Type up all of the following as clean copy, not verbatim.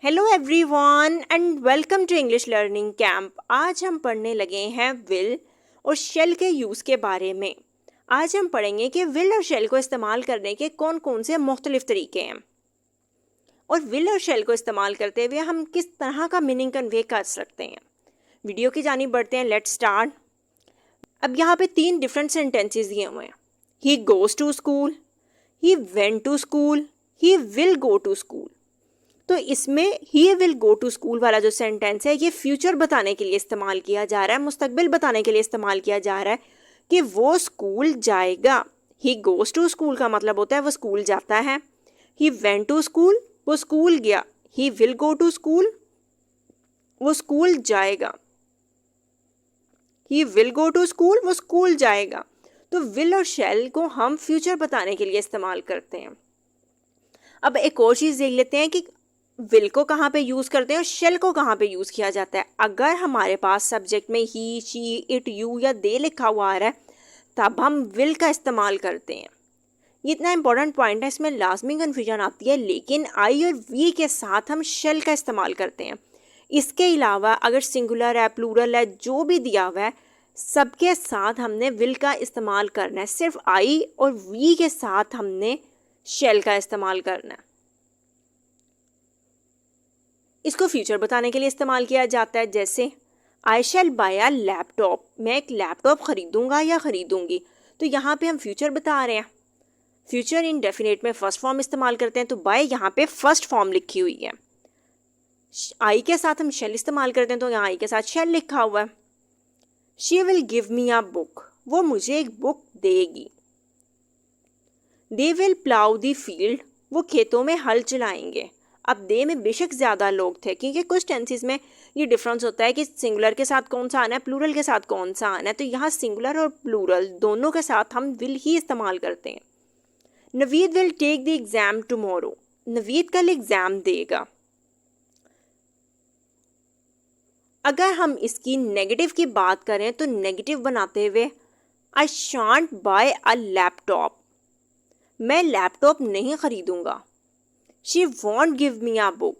Hello everyone and welcome to English learning camp. आज हम पढ़ने लगे हैं विल और शेल के यूज़ के बारे में। आज हम पढ़ेंगे कि विल और शेल को इस्तेमाल करने के कौन कौन से मुख्तलिफ तरीके हैं और विल और शेल को इस्तेमाल करते हुए हम किस तरह का मीनिंग कन्वे कर सकते हैं। वीडियो की जानिब बढ़ते हैं। Let's start. अब यहाँ पे 3 डिफरेंट सेंटेंसेस दिए हुए हैं। He goes to school, he went to school, he will go to school. तो इसमें he will go to school वाला जो सेंटेंस है ये फ्यूचर बताने के लिए इस्तेमाल किया जा रहा है, मुस्तकबिल बताने के लिए इस्तेमाल किया जा रहा है कि वो स्कूल जाएगा। ही गोज टू स्कूल का मतलब होता है वो स्कूल जाता है। ही वेंट टू स्कूल, वो स्कूल गया। He will go to school, वो स्कूल जाएगा। He will go to school, वो स्कूल जाएगा। तो विल और शैल को हम फ्यूचर बताने के लिए इस्तेमाल करते हैं। अब एक और चीज़ देख लेते हैं कि विल को कहाँ पे यूज़ करते हैं और शेल को कहाँ पे यूज़ किया जाता है। अगर हमारे पास सब्जेक्ट में ही, शी, इट, यू या दे लिखा हुआ आ रहा है तब हम विल का इस्तेमाल करते हैं। ये इतना इंपॉर्टेंट पॉइंट है, इसमें लाजमी कन्फ्यूजन आती है, लेकिन आई और वी के साथ हम शेल का इस्तेमाल करते हैं। इसके अलावा अगर सिंगुलर है, प्लूरल है, जो भी दिया हुआ है सबके साथ हमने विल का इस्तेमाल करना है। सिर्फ आई और वी के साथ हमने शेल का इस्तेमाल करना है। इसको फ्यूचर बताने के लिए इस्तेमाल किया जाता है, जैसे आई शैल बाय अ लैपटॉप, मैं एक लैपटॉप खरीदूंगा या खरीदूंगी। तो यहाँ पे हम फ्यूचर बता रहे हैं। फ्यूचर इंडेफिनिट में फर्स्ट फॉर्म इस्तेमाल करते हैं, तो बाय यहाँ पे फर्स्ट फॉर्म लिखी हुई है। आई के साथ हम शैल इस्तेमाल करते हैं, तो यहाँ आई के साथ शैल लिखा हुआ है। She will give me a book, वो मुझे एक बुक देगी। They will plough the field, वो खेतों में हल चलाएंगे। अब दे में बेशक ज़्यादा लोग थे, क्योंकि कुछ टेंसेस में ये डिफरेंस होता है कि सिंगुलर के साथ कौन सा आना है, प्लूरल के साथ कौन सा आना है। तो यहाँ सिंगुलर और प्लूरल दोनों के साथ हम विल ही इस्तेमाल करते हैं। Naveed will take the exam tomorrow, Naveed कल एग्ज़ाम देगा। अगर हम इसकी नेगेटिव की बात करें तो नेगेटिव बनाते हुए I shan't buy a laptop, मैं लैपटॉप नहीं खरीदूंगा। She won't give me a book,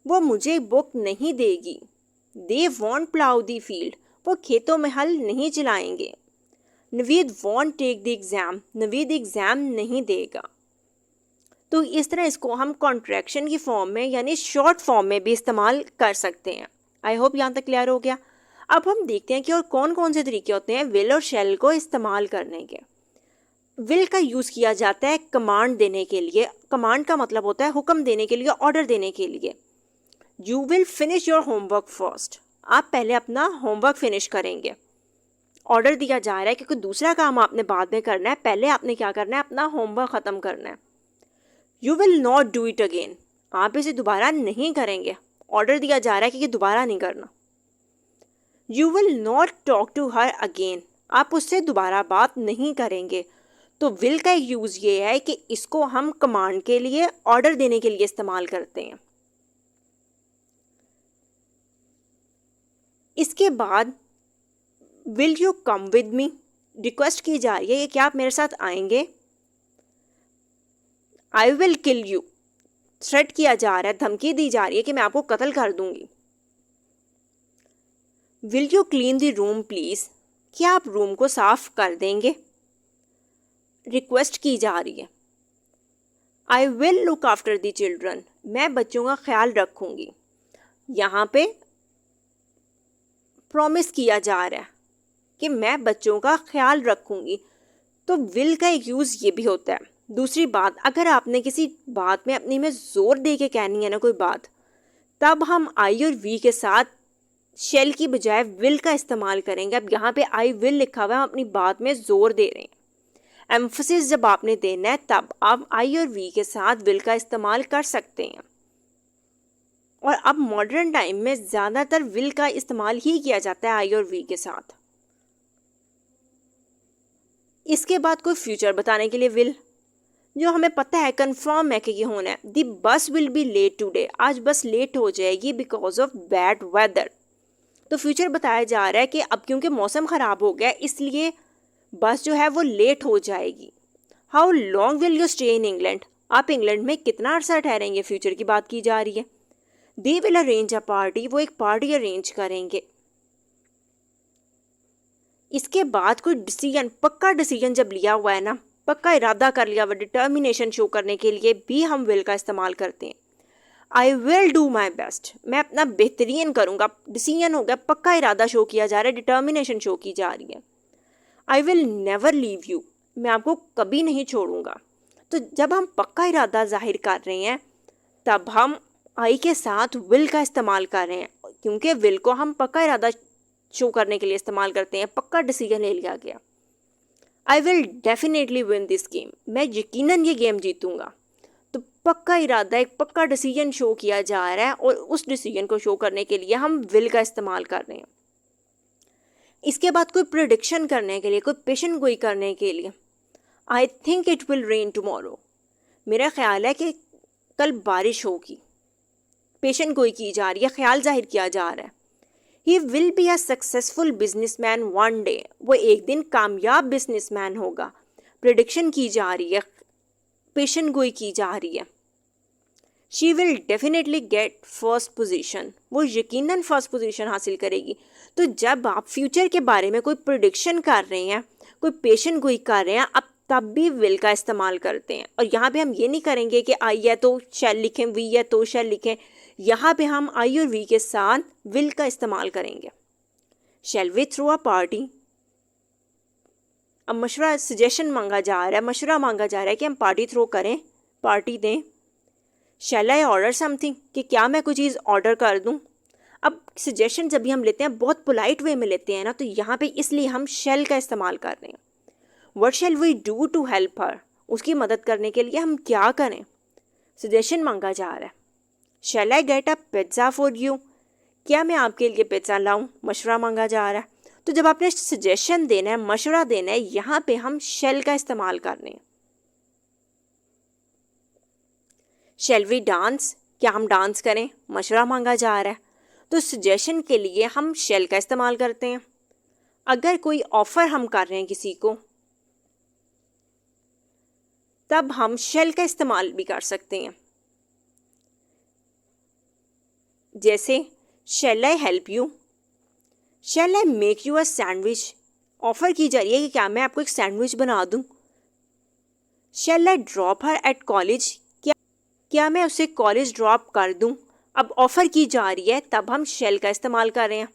वो मुझे बुक नहीं देगी। They won't plough the field, वो खेतों में हल नहीं चलाएंगे। Naveed won't take the exam, Naveed exam नहीं देगा। तो इस तरह इसको हम कॉन्ट्रैक्शन की फॉर्म में यानी शॉर्ट फॉर्म में भी इस्तेमाल कर सकते हैं। आई होप यहाँ तक क्लियर हो गया। अब हम देखते हैं कि और कौन कौन से तरीके होते हैं विल और शैल को इस्तेमाल करने के। विल का यूज़ किया जाता है कमांड देने के लिए। कमांड का मतलब होता है हुक्म देने के लिए, ऑर्डर देने के लिए। You will finish your homework first, आप पहले अपना होमवर्क फिनिश करेंगे। ऑर्डर दिया जा रहा है क्योंकि दूसरा काम आपने बाद में करना है, पहले आपने क्या करना है, अपना होमवर्क ख़त्म करना है। You will not do it again, आप इसे दोबारा नहीं करेंगे। ऑर्डर दिया जा रहा है कि दोबारा नहीं करना। You will not talk to her again, आप उससे दोबारा बात नहीं करेंगे। तो विल का यूज़ ये है कि इसको हम कमांड के लिए, ऑर्डर देने के लिए इस्तेमाल करते हैं। इसके बाद will you come with me, request की जा रही है कि क्या आप मेरे साथ आएंगे। I will kill you, threat किया जा रहा है, धमकी दी जा रही है कि मैं आपको कत्ल कर दूंगी। Will you clean the room please, क्या आप रूम को साफ कर देंगे। रिक्वेस्ट की जा रही है। I will look after the children, मैं बच्चों का ख्याल रखूंगी। यहाँ पे प्रॉमिस किया जा रहा है कि मैं बच्चों का ख्याल रखूंगी। तो विल का एक यूज़ ये भी होता है। दूसरी बात, अगर आपने किसी बात में अपनी में ज़ोर दे के कहनी है ना कोई बात, तब हम आई और वी के साथ शेल की बजाय विल का इस्तेमाल करेंगे। अब यहाँ पे आई विल लिखा हुआ है, हम अपनी बात में ज़ोर दे रहे हैं। एम्फसिस जब आपने देना है तब आप आई और वी के साथ विल का इस्तेमाल कर सकते हैं। और अब मॉडर्न टाइम में ज़्यादातर विल का इस्तेमाल ही किया जाता है आई और वी के साथ। इसके बाद कोई फ्यूचर बताने के लिए विल, जो हमें पता है कंफर्म है कि ये होना है। दी बस विल बी लेट टुडे, आज बस लेट हो जाएगी बिकॉज ऑफ बैड वेदर। तो फ्यूचर बताया जा रहा है कि अब क्योंकि मौसम ख़राब हो गया इसलिए बस जो है वो लेट हो जाएगी। How long will you stay in England, आप इंग्लैंड में कितना अर्सा ठहरेंगे, फ्यूचर की बात की जा रही है। They will arrange a party, वो एक पार्टी अरेंज करेंगे। इसके बाद कोई डिसीजन, पक्का डिसीजन जब लिया हुआ है ना, पक्का इरादा कर लिया हुआ, डिटर्मिनेशन शो करने के लिए भी हम विल का इस्तेमाल करते हैं। I will do my best, मैं अपना बेहतरीन करूँगा, डिसीजन हो गया, पक्का इरादा शो किया जा रहा है, डिटर्मिनेशन शो की जा रही है। I will never leave you, मैं आपको कभी नहीं छोड़ूंगा। तो जब हम पक्का इरादा जाहिर कर रहे हैं तब हम आई के साथ विल का इस्तेमाल कर रहे हैं, क्योंकि विल को हम पक्का इरादा शो करने के लिए इस्तेमाल करते हैं, पक्का डिसीजन ले लिया गया। I will definitely win this game, मैं यकीनन ये गेम जीतूंगा। तो पक्का इरादा, एक पक्का डिसीजन शो किया जा रहा है और उस डिसीजन को शो करने के लिए हम विल का इस्तेमाल कर रहे हैं। इसके बाद कोई प्रिडिक्शन करने के लिए, कोई पेशन गोई करने के लिए, I think it will rain tomorrow, मेरा ख्याल है कि कल बारिश होगी, पेशन गोई की जा रही है, ख्याल जाहिर किया जा रहा है। He will be a successful businessman one day, वो एक दिन कामयाब बिजनेसमैन होगा, प्रिडिक्शन की जा रही है, पेशन गोई की जा रही है। She will definitely get first position, वो यकीनन फर्स्ट पोजीशन हासिल करेगी। तो जब आप फ्यूचर के बारे में कोई प्रिडिक्शन कर रहे हैं, कोई पेशन गोई कर रहे हैं, अब तब भी विल का इस्तेमाल करते हैं। और यहाँ पे हम ये नहीं करेंगे कि आई है तो शैल लिखें, वी है तो शैल लिखें, यहाँ पे हम आई और वी के साथ विल का इस्तेमाल करेंगे। Shall we throw a party, अब मशवरा, सजेशन मांगा जा रहा है, मशवरा मांगा जा रहा है कि हम पार्टी थ्रो करें, पार्टी दें। शैल आई ऑर्डर समथिंग, कि क्या मैं कोई चीज़ ऑर्डर कर दूं। अब सजेशन जब भी हम लेते हैं बहुत पोलाइट वे में लेते हैं ना, तो यहाँ पे इसलिए हम शैल का इस्तेमाल कर रहे हैं। What shall we do to help her, उसकी मदद करने के लिए हम क्या करें, सजेशन मांगा जा रहा है। Shall I get a pizza for you, क्या मैं आपके लिए पिज़्ज़ा लाऊं, मशवरा मांगा जा रहा है। तो जब आपने सजेशन देना है, मशवरा देना है, यहाँ पे हम शैल का इस्तेमाल कर रहे हैं। शैल वी डांस, क्या हम डांस करें, मशवरा मांगा जा रहा है। तो सजेशन के लिए हम शैल का इस्तेमाल करते हैं। अगर कोई ऑफर हम कर रहे हैं किसी को, तब हम शैल का इस्तेमाल भी कर सकते हैं। जैसे shall I help you, shall I make you a sandwich, offer की जा रही है कि क्या मैं आपको एक सैंडविच बना दूं। शैल आई ड्रॉप हर एट कॉलेज, क्या मैं उसे कॉलेज ड्रॉप कर दूं। अब ऑफर की जा रही है, तब हम शैल का इस्तेमाल कर रहे हैं।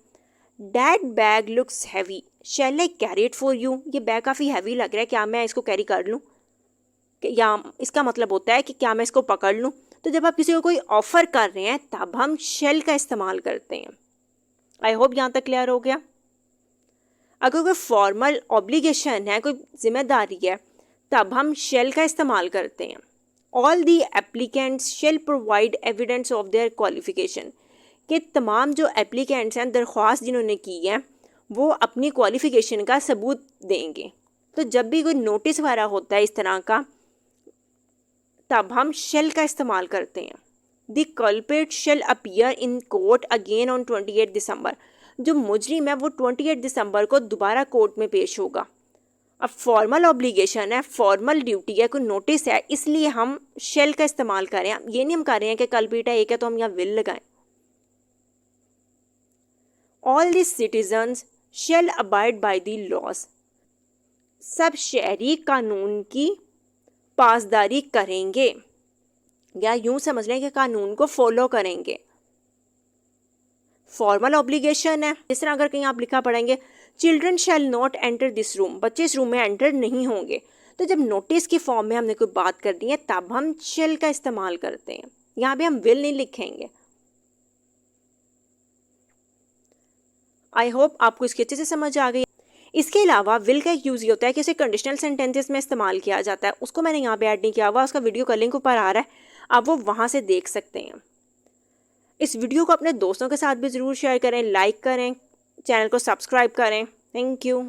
That bag looks heavy, shall I carry it for you, ये बैग काफ़ी हैवी लग रहा है, क्या मैं इसको कैरी कर लूँ, या इसका मतलब होता है कि क्या मैं इसको पकड़ लूँ। तो जब आप किसी को कोई ऑफ़र कर रहे हैं तब हम शैल का इस्तेमाल करते हैं। आई होप यहाँ तक क्लियर हो गया। अगर कोई फॉर्मल ऑब्लिगेशन है, कोई जिम्मेदारी है, तब हम शैल का इस्तेमाल करते हैं। All the applicants shall provide evidence of their qualification, कि तमाम जो एप्लीकेंट्स हैं, दरख्वास्त जिन्होंने की है, वो अपनी क्वालिफिकेशन का सबूत देंगे। तो जब भी कोई नोटिस वगैरह होता है इस तरह का, तब हम शेल का इस्तेमाल करते हैं। The culprit shall appear in court again on 28 December, जो मुजरिम है वो 28 दिसंबर को दोबारा कोर्ट में पेश होगा। अब फॉर्मल ऑब्लिगेशन है, फॉर्मल ड्यूटी है, कोई नोटिस है, इसलिए हम शेल का इस्तेमाल करें। ये नहीं हम कर रहे हैं कि कल्प्रिट है एक है तो हम यहाँ विल लगाएं। All the citizens shall abide by the laws, सब शहरी कानून की पासदारी करेंगे, या यूं समझ लें कि कानून को फॉलो करेंगे। फॉर्मल ऑब्लिगेशन है, जिस तरह अगर कहीं आप लिखा पढ़ेंगे children shall not enter this room, बच्चे इस रूम में एंटर नहीं होंगे। तो जब नोटिस की फॉर्म में हमने कोई बात करनी है तब हम शेल का इस्तेमाल करते हैं। यहाँ पे हम विल नहीं लिखेंगे। आई होप आपको इसकी अच्छे से समझ आ गई। इसके अलावा विल का एक यूज़ ये होता है कि इसे कंडीशनल सेंटेंसेस में इस्तेमाल किया जाता है। उसको मैंने यहाँ पे ऐड नहीं किया हुआ, उसका वीडियो का लिंक ऊपर आ रहा है, आप वो वहाँ से देख सकते हैं। इस वीडियो को अपने दोस्तों के साथ भी ज़रूर शेयर करें, लाइक करें, चैनल को सब्सक्राइब करें। Thank you.